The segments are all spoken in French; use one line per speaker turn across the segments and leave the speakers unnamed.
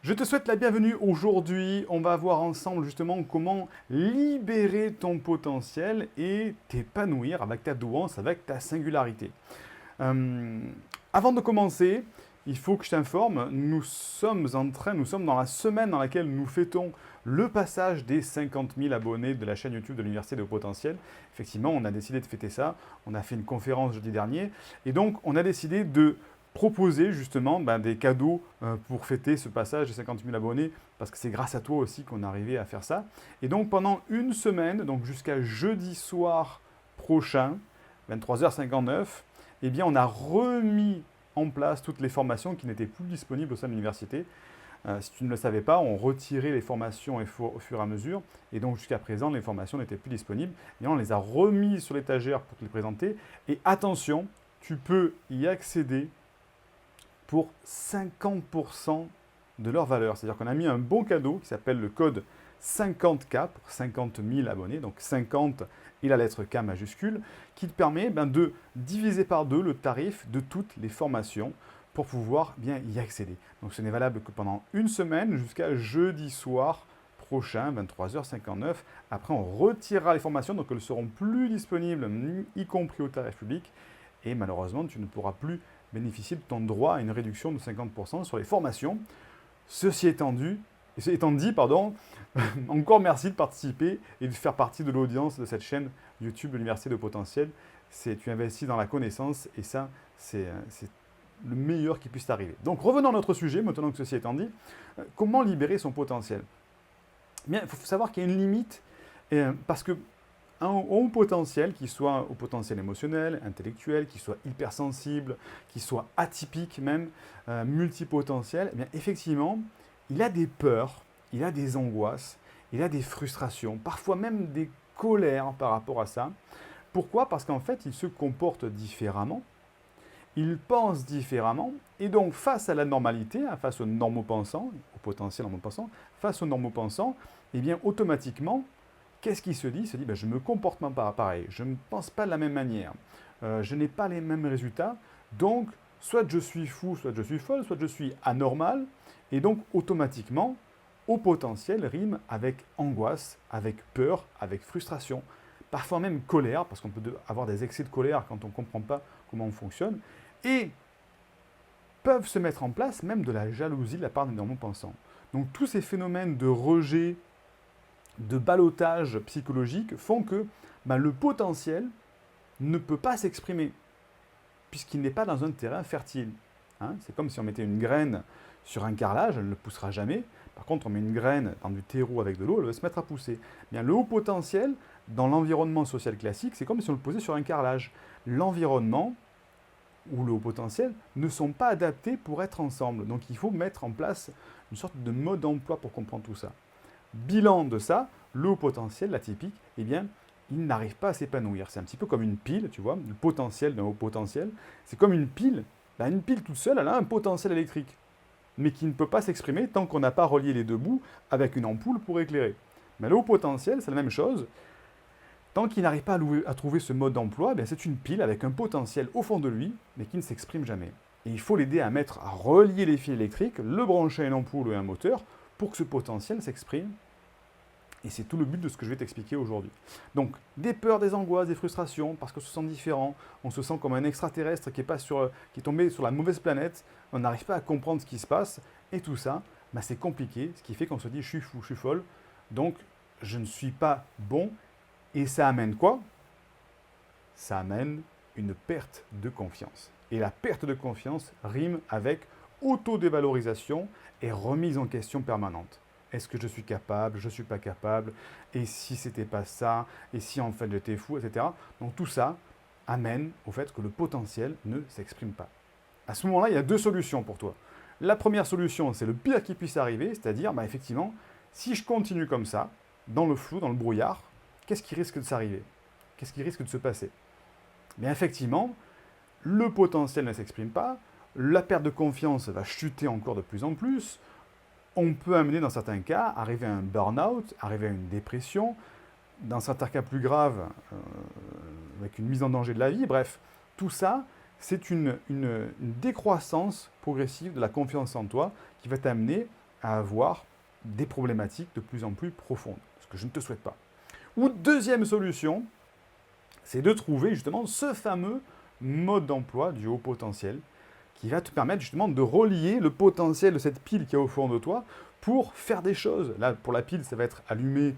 Je te souhaite la bienvenue aujourd'hui. On va voir ensemble justement comment libérer ton potentiel et t'épanouir avec ta douance, avec ta singularité. Euh, Avant de commencer, il faut que je t'informe, nous sommes dans la semaine dans laquelle nous fêtons le passage des 50 000 abonnés de la chaîne YouTube de l'Université de Haut Potentiel. Effectivement, on a décidé de fêter ça. On a fait une conférence jeudi dernier. Et donc, on a décidé de proposer justement des cadeaux pour fêter ce passage des 50 000 abonnés, parce que c'est grâce à toi aussi qu'on est arrivé à faire ça. Et donc, pendant une semaine, donc jusqu'à jeudi soir prochain, 23h59, eh bien, on a remis en place toutes les formations qui n'étaient plus disponibles au sein de l'université. Si tu ne le savais pas, on retirait les formations au fur et à mesure, et donc jusqu'à présent, les formations n'étaient plus disponibles. Et on les a remises sur l'étagère pour te les présenter. Et attention, tu peux y accéder pour 50% de leur valeur. C'est-à-dire qu'on a mis un bon cadeau qui s'appelle le code 50K pour 50 000 abonnés, donc 50 et la lettre K majuscule, qui te permet de diviser par deux le tarif de toutes les formations pour pouvoir bien y accéder. Donc ce n'est valable que pendant une semaine jusqu'à jeudi soir prochain, 23h59. Après, on retirera les formations, donc elles ne seront plus disponibles, y compris au tarif public. Et malheureusement, tu ne pourras plus bénéficier de ton droit à une réduction de 50% sur les formations. Ceci étant dit, encore merci de participer et de faire partie de l'audience de cette chaîne YouTube de l'Université de Potentiel. Tu investis dans la connaissance et ça, c'est le meilleur qui puisse t'arriver. Donc revenons à notre sujet, maintenant que ceci étant dit. Comment libérer son potentiel? Bien, il faut savoir qu'il y a une limite parce que un haut potentiel, qui soit au potentiel émotionnel, intellectuel, qui soit hypersensible, qui soit atypique même, multipotentiel, eh bien effectivement, il a des peurs, il a des angoisses, il a des frustrations, parfois même des colères par rapport à ça. Pourquoi? Parce qu'en fait, il se comporte différemment, il pense différemment, et donc face à la normalité, face aux normopensants, au potentiel normopensant, face aux normopensants, eh bien automatiquement, qu'est-ce qu'il se dit? Il se dit, je ne me comporte pas pareil, je ne pense pas de la même manière, je n'ai pas les mêmes résultats, donc soit je suis fou, soit je suis folle, soit je suis anormal, et donc automatiquement, au potentiel rime avec angoisse, avec peur, avec frustration, parfois même colère, parce qu'on peut avoir des excès de colère quand on ne comprend pas comment on fonctionne, et peuvent se mettre en place même de la jalousie de la part des normaux-pensants. Donc tous ces phénomènes de rejet, de ballottage psychologique font que le potentiel ne peut pas s'exprimer, puisqu'il n'est pas dans un terrain fertile. Hein, c'est comme si on mettait une graine sur un carrelage, elle ne poussera jamais. Par contre, on met une graine dans du terreau avec de l'eau, elle va se mettre à pousser. Bien, le haut potentiel, dans l'environnement social classique, c'est comme si on le posait sur un carrelage. L'environnement ou le haut potentiel ne sont pas adaptés pour être ensemble. Donc il faut mettre en place une sorte de mode d'emploi pour comprendre tout ça. Bilan de ça, le haut potentiel, l'atypique, eh bien, il n'arrive pas à s'épanouir. C'est un petit peu comme une pile, tu vois, le potentiel d'un haut potentiel. C'est comme une pile. Une pile toute seule, elle a un potentiel électrique, mais qui ne peut pas s'exprimer tant qu'on n'a pas relié les deux bouts avec une ampoule pour éclairer. Mais le haut potentiel, c'est la même chose. Tant qu'il n'arrive pas à trouver ce mode d'emploi, c'est une pile avec un potentiel au fond de lui, mais qui ne s'exprime jamais. Et il faut l'aider à relier les fils électriques, le brancher à une ampoule ou à un moteur, pour que ce potentiel s'exprime. Et c'est tout le but de ce que je vais t'expliquer aujourd'hui. Donc, des peurs, des angoisses, des frustrations, parce qu'on se sent différent, on se sent comme un extraterrestre qui est tombé sur la mauvaise planète, on n'arrive pas à comprendre ce qui se passe, et tout ça, c'est compliqué, ce qui fait qu'on se dit « je suis fou, je suis folle », donc je ne suis pas bon, et ça amène quoi? Ça amène une perte de confiance. Et la perte de confiance rime avec autodévalorisation et remise en question permanente. Est-ce que je suis capable? Je ne suis pas capable? Et si c'était pas ça? Et si en fait j'étais fou? Etc. Donc tout ça amène au fait que le potentiel ne s'exprime pas. À ce moment-là, il y a deux solutions pour toi. La première solution, c'est le pire qui puisse arriver, c'est-à-dire, effectivement, si je continue comme ça, dans le flou, dans le brouillard, qu'est-ce qui risque de s'arriver? Qu'est-ce qui risque de se passer? Bien effectivement, le potentiel ne s'exprime pas, la perte de confiance va chuter encore de plus en plus, on peut amener dans certains cas, arriver à un burn-out, arriver à une dépression, dans certains cas plus graves, avec une mise en danger de la vie, bref, tout ça, c'est une décroissance progressive de la confiance en toi qui va t'amener à avoir des problématiques de plus en plus profondes, ce que je ne te souhaite pas. Ou deuxième solution, c'est de trouver justement ce fameux mode d'emploi du haut potentiel qui va te permettre justement de relier le potentiel de cette pile qui est au fond de toi pour faire des choses. Là, pour la pile, ça va être allumer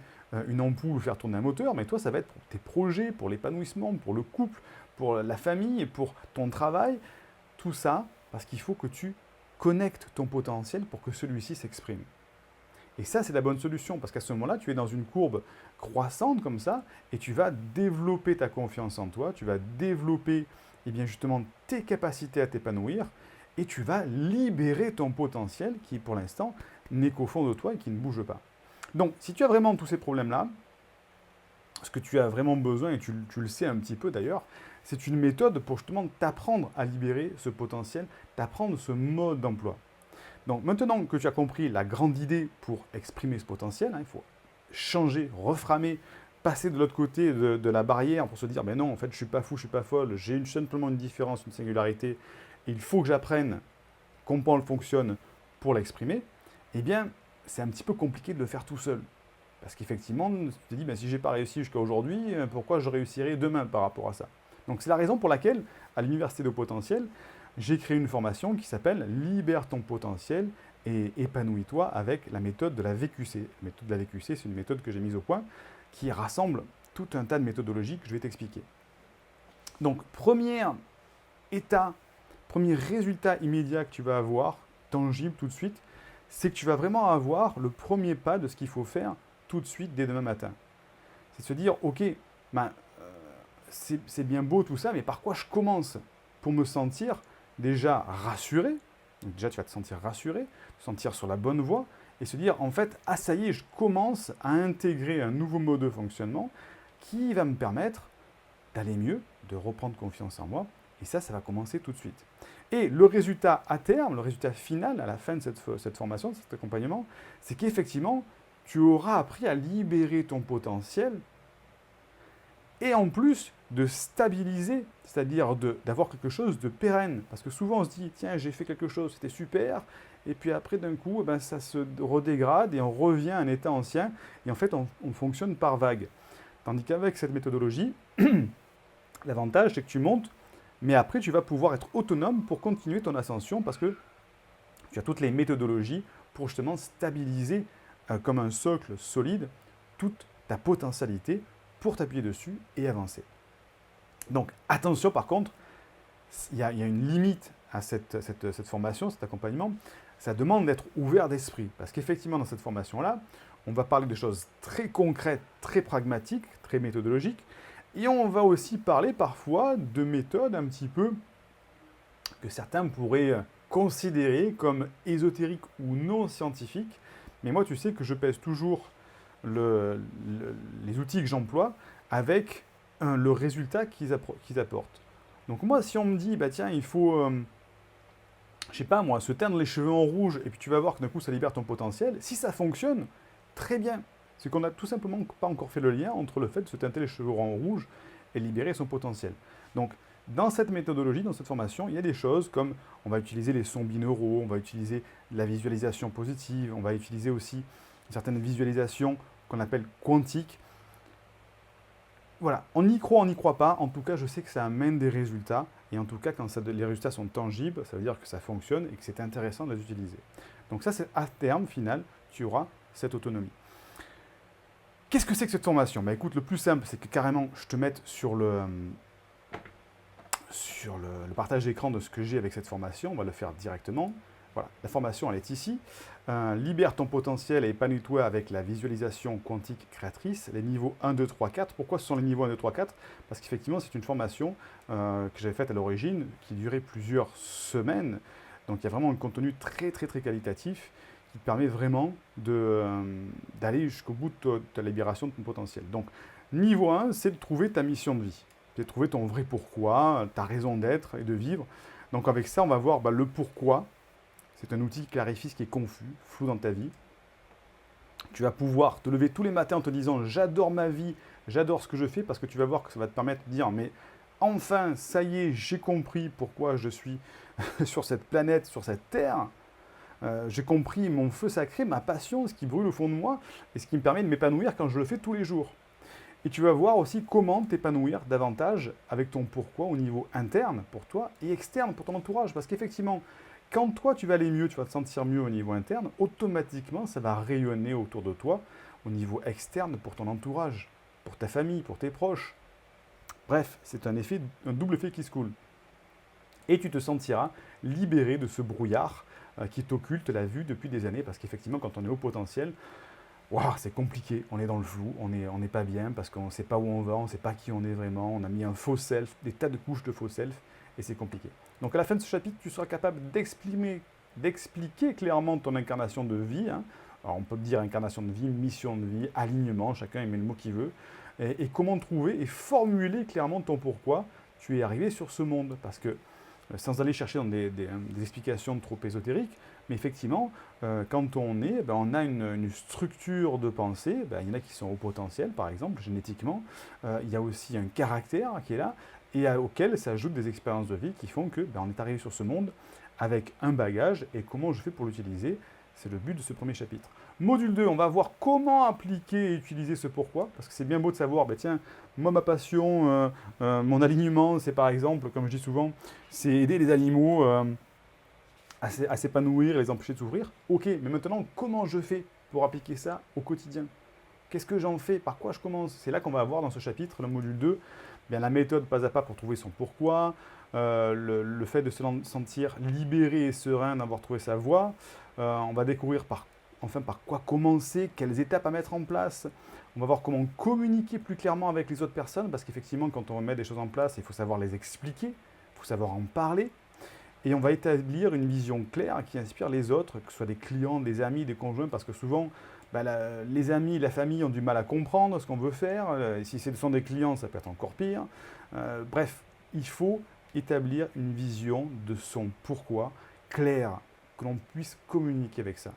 une ampoule ou faire tourner un moteur, mais toi, ça va être pour tes projets, pour l'épanouissement, pour le couple, pour la famille, pour ton travail. Tout ça, parce qu'il faut que tu connectes ton potentiel pour que celui-ci s'exprime. Et ça, c'est la bonne solution, parce qu'à ce moment-là, tu es dans une courbe croissante comme ça, et tu vas développer ta confiance en toi, tu vas développer eh bien, justement tes capacités à t'épanouir, et tu vas libérer ton potentiel qui, pour l'instant, n'est qu'au fond de toi et qui ne bouge pas. Donc, si tu as vraiment tous ces problèmes-là, ce que tu as vraiment besoin, et tu le sais un petit peu d'ailleurs, c'est une méthode pour justement t'apprendre à libérer ce potentiel, t'apprendre ce mode d'emploi. Donc maintenant que tu as compris la grande idée pour exprimer ce potentiel, il faut changer, reframer, passer de l'autre côté de la barrière pour se dire, ben non, en fait, je ne suis pas fou, je ne suis pas folle, j'ai simplement une différence, une singularité, et il faut que j'apprenne comment elle fonctionne pour l'exprimer, eh bien, c'est un petit peu compliqué de le faire tout seul. Parce qu'effectivement, tu te dis, ben, si je n'ai pas réussi jusqu'à aujourd'hui, pourquoi je réussirai demain par rapport à ça? Donc c'est la raison pour laquelle, à l'Université de Potentiel, j'ai créé une formation qui s'appelle Libère ton potentiel et épanouis-toi avec la méthode de la VQC. La méthode de la VQC, c'est une méthode que j'ai mise au point qui rassemble tout un tas de méthodologies que je vais t'expliquer. Donc, premier état, premier résultat immédiat que tu vas avoir, tangible tout de suite, c'est que tu vas vraiment avoir le premier pas de ce qu'il faut faire tout de suite dès demain matin. C'est de se dire, ok, ben, c'est bien beau tout ça, mais par quoi je commence pour me sentir déjà rassuré? Donc déjà, tu vas te sentir rassuré, te sentir sur la bonne voie, et se dire, en fait, ah ça y est, je commence à intégrer un nouveau mode de fonctionnement qui va me permettre d'aller mieux, de reprendre confiance en moi, et ça va commencer tout de suite. Et le résultat à terme, le résultat final, à la fin de cette formation, de cet accompagnement, c'est qu'effectivement, tu auras appris à libérer ton potentiel, et en plus de stabiliser, c'est-à-dire d'avoir quelque chose de pérenne. Parce que souvent on se dit, tiens, j'ai fait quelque chose, c'était super, et puis après d'un coup, ben, ça se redégrade et on revient à un état ancien, et en fait on fonctionne par vague. Tandis qu'avec cette méthodologie, l'avantage c'est que tu montes, mais après tu vas pouvoir être autonome pour continuer ton ascension, parce que tu as toutes les méthodologies pour justement stabiliser comme un socle solide toute ta potentialité pour t'appuyer dessus et avancer. Donc attention par contre, il y a une limite à cette formation, cet accompagnement, ça demande d'être ouvert d'esprit. Parce qu'effectivement dans cette formation-là, on va parler de choses très concrètes, très pragmatiques, très méthodologiques, et on va aussi parler parfois de méthodes un petit peu que certains pourraient considérer comme ésotériques ou non scientifiques. Mais moi tu sais que je pèse toujours les outils que j'emploie avec le résultat qu'ils apportent. Donc moi, si on me dit, bah tiens, il faut, je sais pas moi, se teindre les cheveux en rouge, et puis tu vas voir que d'un coup ça libère ton potentiel, si ça fonctionne, très bien. C'est qu'on n'a tout simplement pas encore fait le lien entre le fait de se teinter les cheveux en rouge et libérer son potentiel. Donc, dans cette méthodologie, dans cette formation, il y a des choses comme on va utiliser les sons binauraux, on va utiliser la visualisation positive, on va utiliser aussi certaines visualisations qu'on appelle quantiques. Voilà, on y croit, on n'y croit pas. En tout cas, je sais que ça amène des résultats. Et en tout cas, quand les résultats sont tangibles, ça veut dire que ça fonctionne et que c'est intéressant de les utiliser. Donc ça, c'est à terme final, tu auras cette autonomie. Qu'est-ce que c'est que cette formation? Bah écoute, le plus simple, c'est que carrément, je te mette sur le partage d'écran de ce que j'ai avec cette formation. On va le faire directement. Voilà, la formation, elle est ici. Libère ton potentiel et épanouis-toi avec la visualisation quantique créatrice, les niveaux 1, 2, 3, 4. Pourquoi ce sont les niveaux 1, 2, 3, 4? Parce qu'effectivement, c'est une formation que j'avais faite à l'origine, qui durait plusieurs semaines. Donc il y a vraiment un contenu très, très, très qualitatif qui te permet vraiment d'aller jusqu'au bout de ta libération de ton potentiel. Donc, niveau 1, c'est de trouver ta mission de vie. C'est de trouver ton vrai pourquoi, ta raison d'être et de vivre. Donc avec ça, on va voir le pourquoi. C'est un outil qui clarifie ce qui est confus, flou dans ta vie. Tu vas pouvoir te lever tous les matins en te disant « j'adore ma vie, j'adore ce que je fais » parce que tu vas voir que ça va te permettre de dire « mais enfin, ça y est, j'ai compris pourquoi je suis sur cette planète, sur cette terre. J'ai compris mon feu sacré, ma passion, ce qui brûle au fond de moi, et ce qui me permet de m'épanouir quand je le fais tous les jours. Et tu vas voir aussi comment t'épanouir davantage avec ton pourquoi au niveau interne pour toi et externe pour ton entourage. Parce qu'effectivement, quand toi tu vas aller mieux, tu vas te sentir mieux au niveau interne, automatiquement ça va rayonner autour de toi au niveau externe pour ton entourage, pour ta famille, pour tes proches. Bref, c'est un double effet qui se coule. Et tu te sentiras libéré de ce brouillard qui t'occulte la vue depuis des années. Parce qu'effectivement, quand on est au potentiel, waouh, c'est compliqué, on est dans le flou, on n'est pas bien parce qu'on ne sait pas où on va, on ne sait pas qui on est vraiment, on a mis un faux self, des tas de couches de faux self, et c'est compliqué. Donc à la fin de ce chapitre, tu seras capable d'expliquer clairement ton incarnation de vie. Hein. Alors on peut dire incarnation de vie, mission de vie, alignement, chacun y met le mot qu'il veut, et comment trouver et formuler clairement ton pourquoi tu es arrivé sur ce monde. Parce que sans aller chercher dans des explications trop ésotériques, mais effectivement, quand on est, on a une structure de pensée, il y en a qui sont au potentiel, par exemple, génétiquement, il y a aussi un caractère qui est là, et auquel s'ajoutent des expériences de vie qui font que on est arrivé sur ce monde avec un bagage, et comment je fais pour l'utiliser, c'est le but de ce premier chapitre. Module 2, on va voir comment appliquer et utiliser ce pourquoi, parce que c'est bien beau de savoir, tiens, moi ma passion, mon alignement, c'est par exemple, comme je dis souvent, c'est aider les animaux à s'épanouir, les empêcher de s'ouvrir. Ok, mais maintenant, comment je fais pour appliquer ça au quotidien? Qu'est-ce que j'en fais? Par quoi je commence? C'est là qu'on va avoir dans ce chapitre, le module 2, la méthode pas à pas pour trouver son pourquoi, le fait de se sentir libéré et serein d'avoir trouvé sa voie. On va découvrir par quoi commencer, quelles étapes à mettre en place. On va voir comment communiquer plus clairement avec les autres personnes, parce qu'effectivement, quand on met des choses en place, il faut savoir les expliquer, il faut savoir en parler. Et on va établir une vision claire qui inspire les autres, que ce soit des clients, des amis, des conjoints, parce que souvent, les amis, la famille ont du mal à comprendre ce qu'on veut faire. Et si ce sont des clients, ça peut être encore pire. Bref, il faut établir une vision de son pourquoi claire, que l'on puisse communiquer avec ça.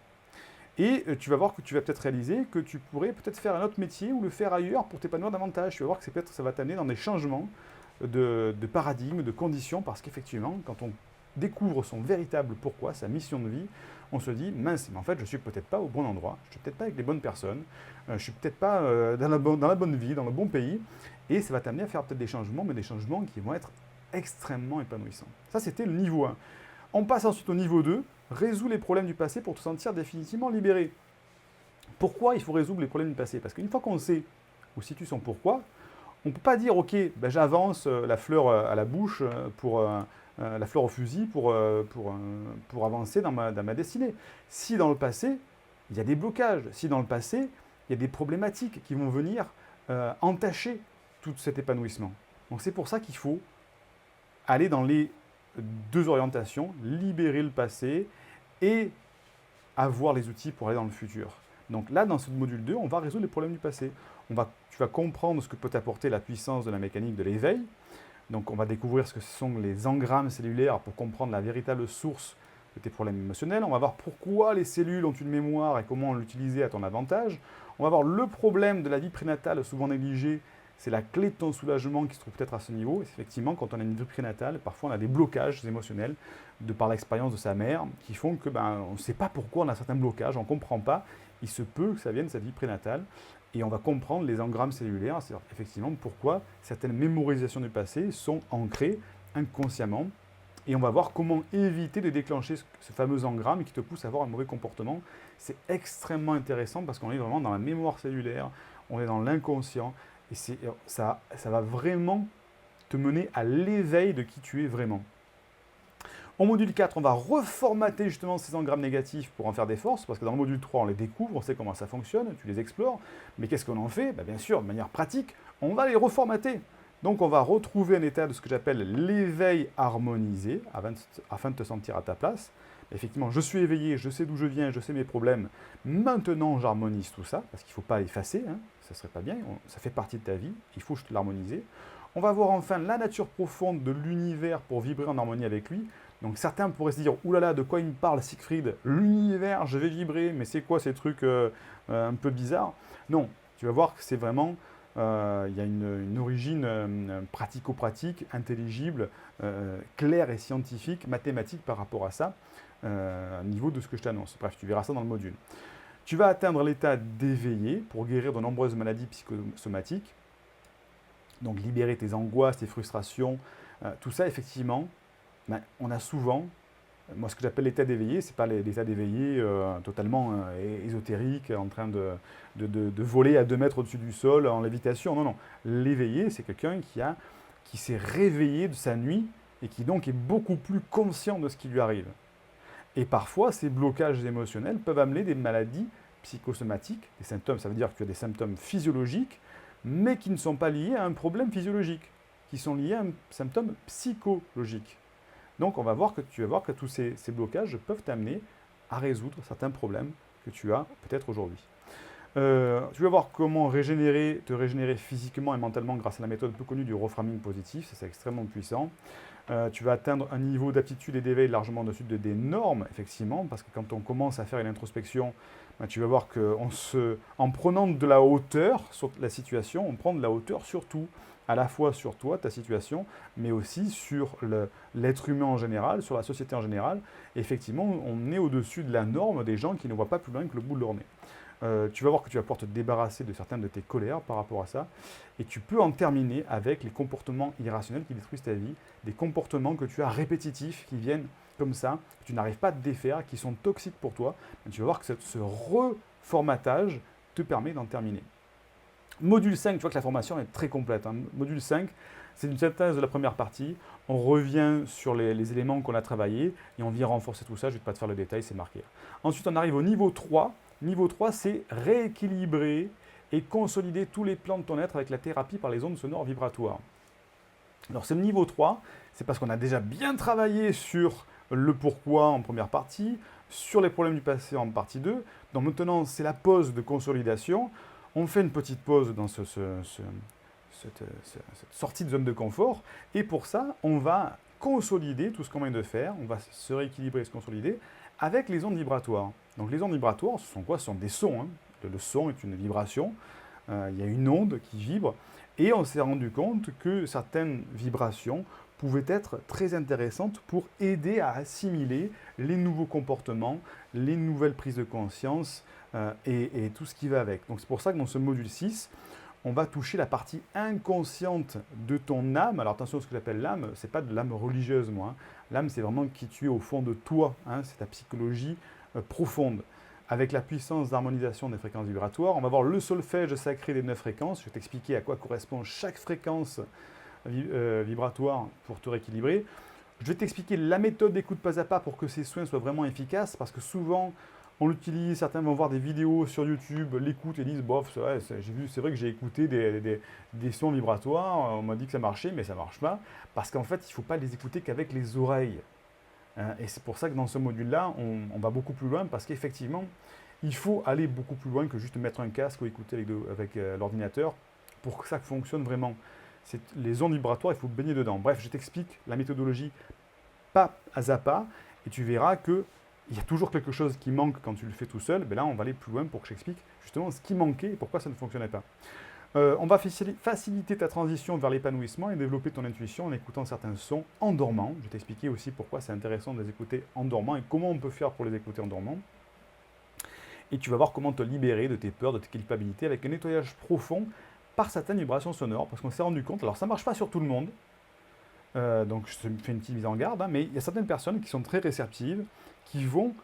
Et tu vas voir que tu vas peut-être réaliser que tu pourrais peut-être faire un autre métier ou le faire ailleurs pour t'épanouir davantage. Tu vas voir que peut-être ça va t'amener dans des changements de paradigme, de conditions, parce qu'effectivement, quand on découvre son véritable pourquoi, sa mission de vie, on se dit, mince, mais en fait, je ne suis peut-être pas au bon endroit, je ne suis peut-être pas avec les bonnes personnes, je ne suis peut-être pas dans la bonne vie, dans le bon pays, et ça va t'amener à faire peut-être des changements, mais des changements qui vont être extrêmement épanouissants. Ça, c'était le niveau 1. On passe ensuite au niveau 2, résous les problèmes du passé pour te sentir définitivement libéré. Pourquoi il faut résoudre les problèmes du passé? Parce qu'une fois qu'on sait où situe son pourquoi, on ne peut pas dire, ok, j'avance la fleur à la bouche pour la fleur au fusil pour avancer dans ma destinée. Si dans le passé, il y a des blocages, si dans le passé, il y a des problématiques qui vont venir entacher tout cet épanouissement. Donc c'est pour ça qu'il faut aller dans les deux orientations, libérer le passé et avoir les outils pour aller dans le futur. Donc là, dans ce module 2, on va résoudre les problèmes du passé. Tu vas comprendre ce que peut apporter la puissance de la mécanique de l'éveil. Donc on va découvrir ce que sont les engrammes cellulaires pour comprendre la véritable source de tes problèmes émotionnels. On va voir pourquoi les cellules ont une mémoire et comment l'utiliser à ton avantage. On va voir le problème de la vie prénatale souvent négligée. C'est la clé de ton soulagement qui se trouve peut-être à ce niveau. Et effectivement, quand on a une vie prénatale, parfois on a des blocages émotionnels de par l'expérience de sa mère qui font que on ne sait pas pourquoi on a certains blocages, on ne comprend pas. Il se peut que ça vienne de sa vie prénatale. Et on va comprendre les engrammes cellulaires, c'est-à-dire effectivement pourquoi certaines mémorisations du passé sont ancrées inconsciemment. Et on va voir comment éviter de déclencher ce fameux engramme qui te pousse à avoir un mauvais comportement. C'est extrêmement intéressant parce qu'on est vraiment dans la mémoire cellulaire, on est dans l'inconscient. Et ça va vraiment te mener à l'éveil de qui tu es vraiment. Au module 4, on va reformater justement ces engrammes négatifs pour en faire des forces, parce que dans le module 3, on les découvre, on sait comment ça fonctionne, tu les explores, mais qu'est-ce qu'on en fait? Bien sûr, de manière pratique, on va les reformater. Donc on va retrouver un état de ce que j'appelle l'éveil harmonisé, afin de te sentir à ta place. Effectivement, je suis éveillé, je sais d'où je viens, je sais mes problèmes, maintenant j'harmonise tout ça, parce qu'il ne faut pas effacer, ça ne serait pas bien, ça fait partie de ta vie, il faut l'harmoniser. On va voir enfin la nature profonde de l'univers pour vibrer en harmonie avec lui. Donc certains pourraient se dire, oulala, de quoi il me parle Siegfried? L'univers, je vais vibrer, mais c'est quoi ces trucs un peu bizarres? Non, tu vas voir que c'est vraiment Il y a une origine pratico-pratique, intelligible, claire et scientifique, mathématique par rapport à ça, au niveau de ce que je t'annonce. Bref, tu verras ça dans le module. Tu vas atteindre l'état d'éveillé pour guérir de nombreuses maladies psychosomatiques. Donc libérer tes angoisses, tes frustrations, tout ça effectivement, ben, on a souvent, moi ce que j'appelle l'état d'éveillé, ce n'est pas l'état d'éveillé totalement ésotérique, en train de voler à 2 mètres au-dessus du sol en lévitation, non, non. L'éveillé, c'est quelqu'un qui s'est réveillé de sa nuit et qui donc est beaucoup plus conscient de ce qui lui arrive. Et parfois, ces blocages émotionnels peuvent amener des maladies psychosomatiques, des symptômes, ça veut dire que tu as des symptômes physiologiques, mais qui ne sont pas liés à un problème physiologique, qui sont liés à un symptôme psychologique. Donc on va voir que tu vas voir que tous ces blocages peuvent t'amener à résoudre certains problèmes que tu as peut-être aujourd'hui. Tu vas voir comment te régénérer physiquement et mentalement grâce à la méthode peu connue du reframing positif, c'est extrêmement puissant. Tu vas atteindre un niveau d'aptitude et d'éveil largement au-dessus des normes, effectivement, parce que quand on commence à faire une introspection, ben, tu vas voir qu'en prenant de la hauteur sur la situation, on prend de la hauteur sur tout, à la fois sur toi, ta situation, mais aussi sur l'être humain en général, sur la société en général. Et effectivement, on est au-dessus de la norme des gens qui ne voient pas plus loin que le bout de leur nez. Tu vas voir que tu vas pouvoir te débarrasser de certaines de tes colères par rapport à ça. Et tu peux en terminer avec les comportements irrationnels qui détruisent ta vie, des comportements que tu as répétitifs, qui viennent comme ça, que tu n'arrives pas à te défaire, qui sont toxiques pour toi. Mais tu vas voir que ce reformatage te permet d'en terminer. Module 5, tu vois que la formation est très complète. Hein. Module 5, c'est une synthèse de la première partie. On revient sur les éléments qu'on a travaillés et on vient renforcer tout ça. Je ne vais pas te faire le détail, c'est marqué. Ensuite, on arrive au niveau 3. Niveau 3, c'est rééquilibrer et consolider tous les plans de ton être avec la thérapie par les ondes sonores vibratoires. Alors, c'est le niveau 3, c'est parce qu'on a déjà bien travaillé sur le pourquoi en première partie, sur les problèmes du passé en partie 2. Donc maintenant, c'est la pause de consolidation. On fait une petite pause dans cette sortie de zone de confort. Et pour ça, on va consolider tout ce qu'on vient de faire. On va se rééquilibrer et se consolider avec les ondes vibratoires. Donc les ondes vibratoires, ce sont quoi? Ce sont des sons. Hein. Le son est une vibration. Il y a une onde qui vibre. Et on s'est rendu compte que certaines vibrations pouvaient être très intéressantes pour aider à assimiler les nouveaux comportements, les nouvelles prises de conscience et tout ce qui va avec. Donc c'est pour ça que dans ce module 6, on va toucher la partie inconsciente de ton âme. Alors attention, ce que j'appelle l'âme, ce n'est pas de l'âme religieuse, moi. Hein. L'âme, c'est vraiment qui tu es au fond de toi. Hein. C'est ta psychologie profonde. Avec la puissance d'harmonisation des fréquences vibratoires, on va voir le solfège sacré des 9 fréquences. Je vais t'expliquer à quoi correspond chaque fréquence vibratoire pour te rééquilibrer. Je vais t'expliquer la méthode d'écoute pas à pas pour que ces soins soient vraiment efficaces, parce que souvent, on l'utilise, certains vont voir des vidéos sur YouTube, l'écoutent et disent « bof, c'est vrai que j'ai écouté des sons vibratoires, on m'a dit que ça marchait, mais ça ne marche pas », parce qu'en fait, il ne faut pas les écouter qu'avec les oreilles. Et c'est pour ça que dans ce module-là, on va beaucoup plus loin, parce qu'effectivement, il faut aller beaucoup plus loin que juste mettre un casque ou écouter avec l'ordinateur pour que ça fonctionne vraiment. Les ondes vibratoires, il faut baigner dedans. Bref, je t'explique la méthodologie pas à pas, et tu verras qu'il y a toujours quelque chose qui manque quand tu le fais tout seul. Ben là, on va aller plus loin pour que je t'explique justement ce qui manquait et pourquoi ça ne fonctionnait pas. On va faciliter ta transition vers l'épanouissement et développer ton intuition en écoutant certains sons en dormant. Je vais t'expliquer aussi pourquoi c'est intéressant de les écouter en dormant et comment on peut faire pour les écouter en dormant. Et tu vas voir comment te libérer de tes peurs, de tes culpabilités avec un nettoyage profond par certaines vibrations sonores, parce qu'on s'est rendu compte, alors ça ne marche pas sur tout le monde, donc je te fais une petite mise en garde, hein, mais il y a certaines personnes qui sont très réceptives, qui vont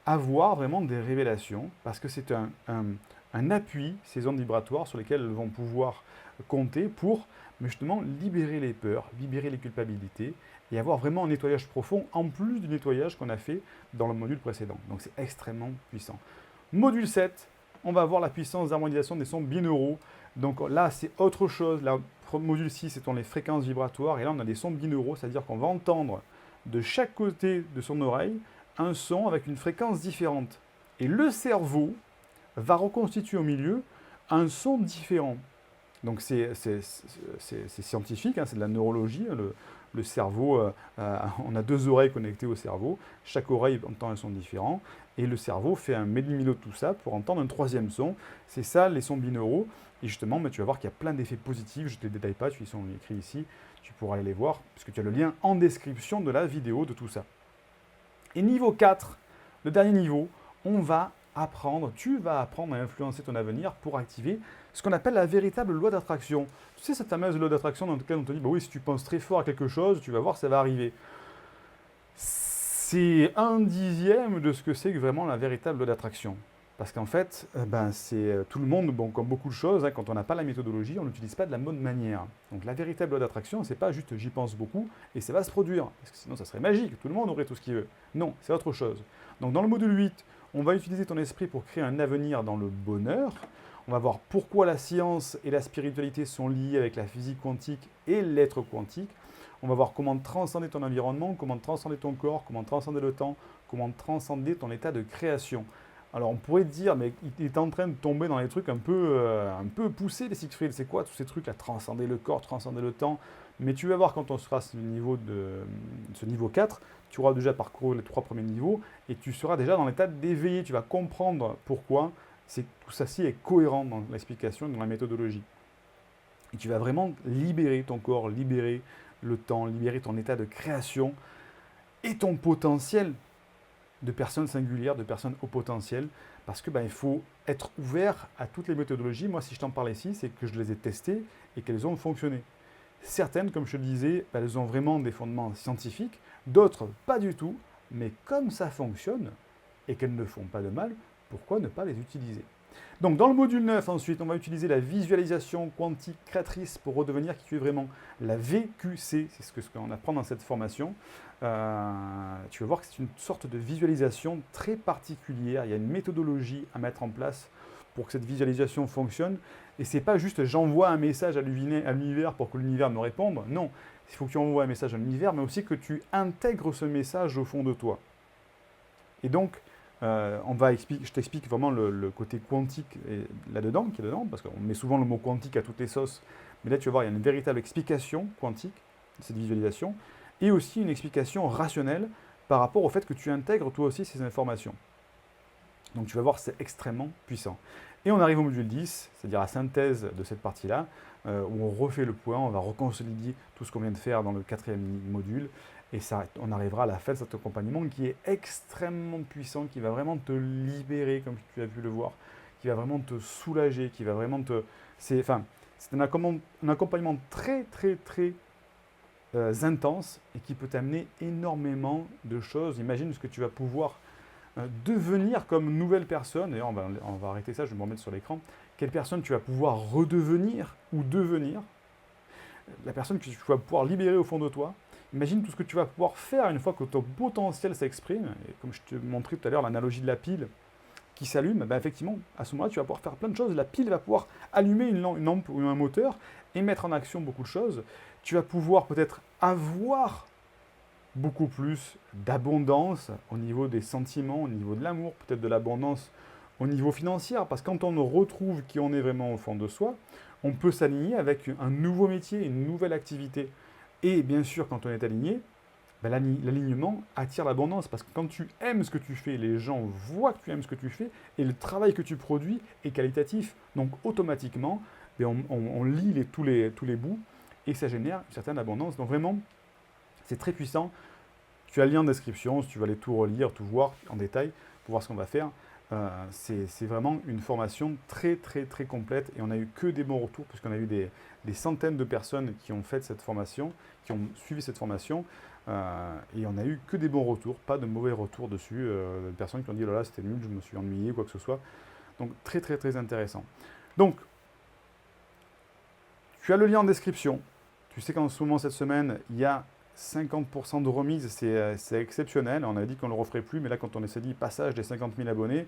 avoir vraiment des révélations, parce que c'est un appui, ces ondes vibratoires, sur lesquelles elles vont pouvoir compter pour justement libérer les peurs, libérer les culpabilités, et avoir vraiment un nettoyage profond, en plus du nettoyage qu'on a fait dans le module précédent. Donc c'est extrêmement puissant. Module 7, on va voir la puissance d'harmonisation des sons binauraux. Donc là, c'est autre chose. Là, module 6, c'est les fréquences vibratoires. Et là, on a des sons binauraux, c'est-à-dire qu'on va entendre de chaque côté de son oreille un son avec une fréquence différente. Et le cerveau va reconstituer au milieu un son différent. Donc c'est scientifique, hein, c'est de la neurologie. Le cerveau, on a 2 oreilles connectées au cerveau. Chaque oreille entend un son différent. Et le cerveau fait un méli-mélo de tout ça pour entendre un troisième son. C'est ça, les sons binauraux. Et justement, tu vas voir qu'il y a plein d'effets positifs. Je ne te les détaille pas, ils sont écrits ici. Tu pourras aller les voir, puisque tu as le lien en description de la vidéo de tout ça. Et niveau 4, le dernier niveau, tu vas apprendre à influencer ton avenir pour activer ce qu'on appelle la véritable loi d'attraction. Tu sais, cette fameuse loi d'attraction dans laquelle on te dit, bah oui, si tu penses très fort à quelque chose, tu vas voir, ça va arriver. C'est 1/10 de ce que c'est que vraiment la véritable loi d'attraction. Parce qu'en fait, c'est tout le monde, bon, comme beaucoup de choses, quand on n'a pas la méthodologie, on n'utilise pas de la bonne manière. Donc la véritable loi d'attraction, c'est pas juste j'y pense beaucoup et ça va se produire. Parce que sinon, ça serait magique, tout le monde aurait tout ce qu'il veut. Non, c'est autre chose. Donc dans le module 8, on va utiliser ton esprit pour créer un avenir dans le bonheur. On va voir pourquoi la science et la spiritualité sont liées avec la physique quantique et l'être quantique. On va voir comment transcender ton environnement, comment transcender ton corps, comment transcender le temps, comment transcender ton état de création. Alors on pourrait dire, mais il est en train de tomber dans les trucs un peu poussés, les Siegfried. C'est quoi tous ces trucs à transcender le corps, transcender le temps? Mais tu vas voir quand on sera à ce niveau 4, tu auras déjà parcouru les 3 premiers niveaux et tu seras déjà dans l'état d'éveillé. Tu vas comprendre pourquoi tout ça-ci est cohérent dans l'explication, dans la méthodologie. Et tu vas vraiment libérer ton corps, libérer le temps, libérer ton état de création et ton potentiel de personnes singulières, de personnes au potentiel, parce que il faut être ouvert à toutes les méthodologies. Moi, si je t'en parle ici, c'est que je les ai testées et qu'elles ont fonctionné. Certaines, comme je te le disais, elles ont vraiment des fondements scientifiques, d'autres pas du tout, mais comme ça fonctionne et qu'elles ne font pas de mal, pourquoi ne pas les utiliser? Donc dans le module 9, ensuite, on va utiliser la visualisation quantique créatrice pour redevenir qui tu es vraiment. La VQC, c'est ce qu'on apprend dans cette formation. Tu vas voir que c'est une sorte de visualisation très particulière. Il y a une méthodologie à mettre en place pour que cette visualisation fonctionne. Et c'est pas juste j'envoie un message à l'univers pour que l'univers me réponde. Non, il faut que tu envoies un message à l'univers, mais aussi que tu intègres ce message au fond de toi. Et donc, je t'explique vraiment le côté quantique là-dedans, qui est dedans, parce qu'on met souvent le mot quantique à toutes les sauces. Mais là, tu vas voir, il y a une véritable explication quantique de cette visualisation, et aussi une explication rationnelle par rapport au fait que tu intègres toi aussi ces informations. Donc tu vas voir, c'est extrêmement puissant. Et on arrive au module 10, c'est-à-dire la synthèse de cette partie-là, où on refait le point, on va reconsolider tout ce qu'on vient de faire dans le 4e module, et on arrivera à la fin de cet accompagnement qui est extrêmement puissant, qui va vraiment te libérer, comme tu as pu le voir, qui va vraiment te soulager, qui va vraiment te... C'est un accompagnement très, très, très intense et qui peut t'amener énormément de choses. Imagine ce que tu vas pouvoir devenir comme nouvelle personne. D'ailleurs, on va arrêter ça, je vais me remettre sur l'écran. Quelle personne tu vas pouvoir redevenir ou devenir. La personne que tu vas pouvoir libérer au fond de toi. Imagine tout ce que tu vas pouvoir faire une fois que ton potentiel s'exprime. Et comme je te montrais tout à l'heure, l'analogie de la pile qui s'allume, effectivement, à ce moment-là, tu vas pouvoir faire plein de choses. La pile va pouvoir allumer une lampe ou un moteur et mettre en action beaucoup de choses. Tu vas pouvoir peut-être avoir beaucoup plus d'abondance au niveau des sentiments, au niveau de l'amour, peut-être de l'abondance au niveau financier, parce que quand on retrouve qui on est vraiment au fond de soi, on peut s'aligner avec un nouveau métier, une nouvelle activité. Et bien sûr, quand on est aligné, l'alignement attire l'abondance, parce que quand tu aimes ce que tu fais, les gens voient que tu aimes ce que tu fais, et le travail que tu produis est qualitatif. Donc automatiquement, on lie tous les bouts, et ça génère une certaine abondance. Donc vraiment, c'est très puissant. Tu as le lien en description, si tu veux aller tout relire, tout voir en détail, pour voir ce qu'on va faire. C'est vraiment une formation très très très complète et on n'a eu que des bons retours puisqu'on a eu des centaines de personnes qui ont fait cette formation, qui ont suivi cette formation et on n'a eu que des bons retours, pas de mauvais retours dessus, de personnes qui ont dit oh là là c'était nul, je me suis ennuyé ou quoi que ce soit. Donc très très très intéressant. Donc tu as le lien en description. Tu sais qu'en ce moment cette semaine il y a 50% de remise, c'est exceptionnel. On a dit qu'on ne le referait plus, mais là, quand on s'est dit passage des 50 000 abonnés,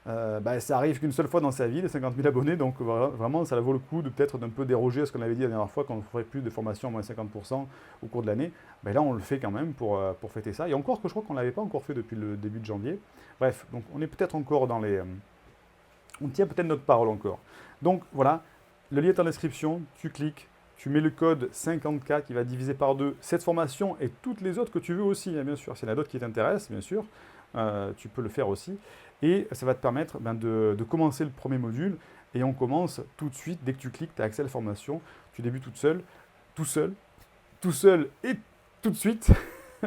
ça arrive qu'une seule fois dans sa vie, les 50 000 abonnés. Donc, vraiment, ça vaut le coup de peut-être d'un peu déroger à ce qu'on avait dit la dernière fois, qu'on ne ferait plus de formation à moins 50% au cours de l'année. Là, on le fait quand même pour fêter ça. Et encore que je crois qu'on ne l'avait pas encore fait depuis le début de janvier. Bref, donc on est peut-être encore dans les... on tient peut-être notre parole encore. Donc, voilà, le lien est en description, tu cliques. tu mets le code 50K qui va diviser par 2 cette formation et toutes les autres que tu veux aussi, hein, bien sûr. S'il y en a d'autres qui t'intéressent, bien sûr, tu peux le faire aussi. Et ça va te permettre de commencer le premier module. Et on commence tout de suite, dès que tu cliques, tu as accès à la formation. Tu débutes tout seul et tout de suite,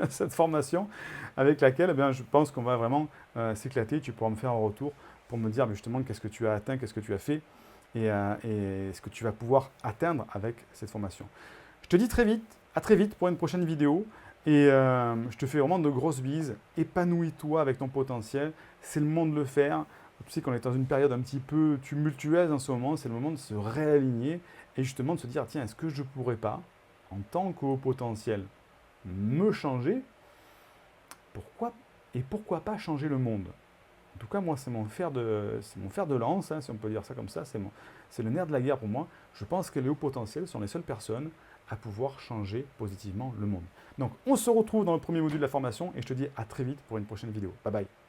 cette formation avec laquelle je pense qu'on va vraiment s'éclater. Tu pourras me faire un retour pour me dire justement qu'est-ce que tu as atteint, qu'est-ce que tu as fait et ce que tu vas pouvoir atteindre avec cette formation. Je te dis à très vite pour une prochaine vidéo et je te fais vraiment de grosses bises. Épanouis-toi avec ton potentiel, c'est le moment de le faire. Tu sais qu'on est dans une période un petit peu tumultueuse en ce moment, c'est le moment de se réaligner et justement de se dire tiens, est-ce que je ne pourrais pas, en tant qu'au potentiel, me changer, pourquoi pas changer le monde. En tout cas, moi, c'est mon fer de lance, hein, si on peut dire ça comme ça, c'est le nerf de la guerre pour moi. Je pense que les hauts potentiels sont les seules personnes à pouvoir changer positivement le monde. Donc, on se retrouve dans le premier module de la formation et je te dis à très vite pour une prochaine vidéo. Bye bye.